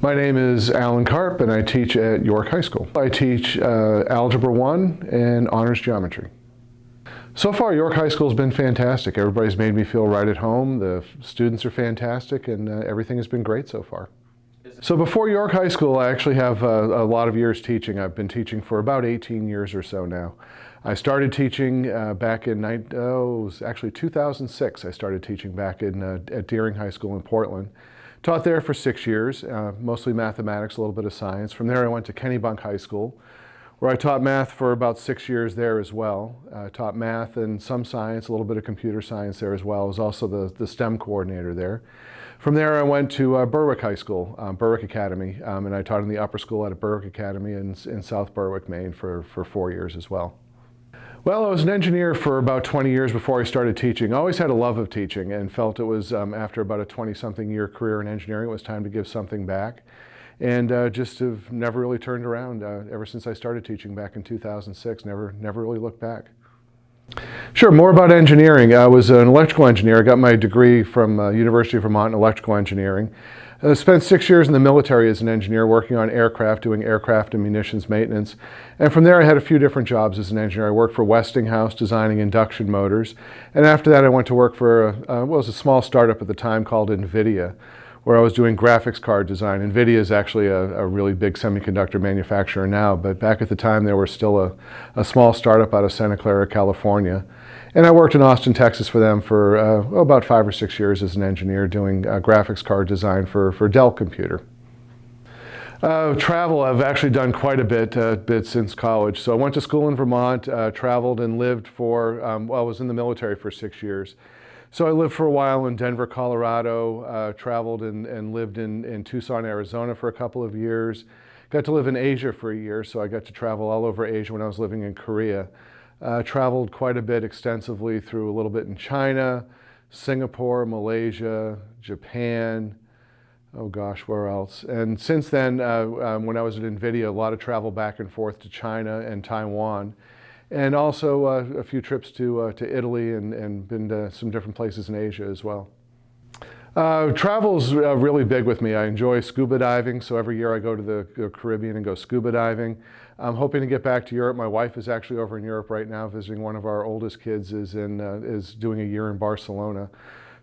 My name is Alan Carp and I teach at York High School. I teach Algebra 1 and Honors Geometry. So far, York High School has been fantastic. Everybody's made me feel right at home. The students are fantastic and everything has been great so far. So before York High School, I actually have a lot of years teaching. I've been teaching for about 18 years or so now. I started teaching back in it was actually 2006. I started teaching back at Deering High School in Portland. Taught there for 6 years, mostly mathematics, a little bit of science. From there I went to Kennebunk High School, where I taught math for about 6 years there as well. Taught math and some science, a little bit of computer science there as well. I was also the STEM coordinator there. From there I went to Berwick High School, Berwick Academy, and I taught in the upper school at Berwick Academy in South Berwick, Maine for 4 years as well. Well, I was an engineer for about 20 years before I started teaching. I always had a love of teaching and felt it was, after about a 20-something year career in engineering, it was time to give something back. And just have never really turned around ever since I started teaching back in 2006, never really looked back. Sure, more about engineering. I was an electrical engineer. I got my degree from University of Vermont in electrical engineering. I spent 6 years in the military as an engineer working on aircraft, doing aircraft and munitions maintenance. And from there I had a few different jobs as an engineer. I worked for Westinghouse designing induction motors. And after that I went to work for what was a small startup at the time called NVIDIA, where I was doing graphics card design. NVIDIA is actually a really big semiconductor manufacturer now, but back at the time they were still a small startup out of Santa Clara, California. And I worked in Austin, Texas for them for about 5 or 6 years as an engineer doing graphics card design for Dell Computer. Travel, I've actually done quite a bit since college. So I went to school in Vermont, traveled and lived for, well, I was in the military for 6 years. So I lived for a while in Denver, Colorado, traveled and lived in Tucson, Arizona for a couple of years. Got to live in Asia for a year, so I got to travel all over Asia when I was living in Korea. Traveled quite a bit extensively through a little bit in China, Singapore, Malaysia, Japan, oh gosh, where else? And since then, when I was at NVIDIA, a lot of travel back and forth to China and Taiwan. And also a few trips to Italy and been to some different places in Asia as well. Travel's really big with me. I enjoy scuba diving, so every year I go to the Caribbean and go scuba diving. I'm hoping to get back to Europe. My wife is actually over in Europe right now visiting one of our oldest kids is doing a year in Barcelona.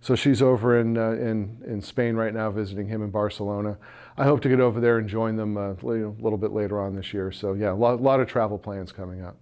So she's over in Spain right now visiting him in Barcelona. I hope to get over there and join them a little bit later on this year. So yeah, a lot of travel plans coming up.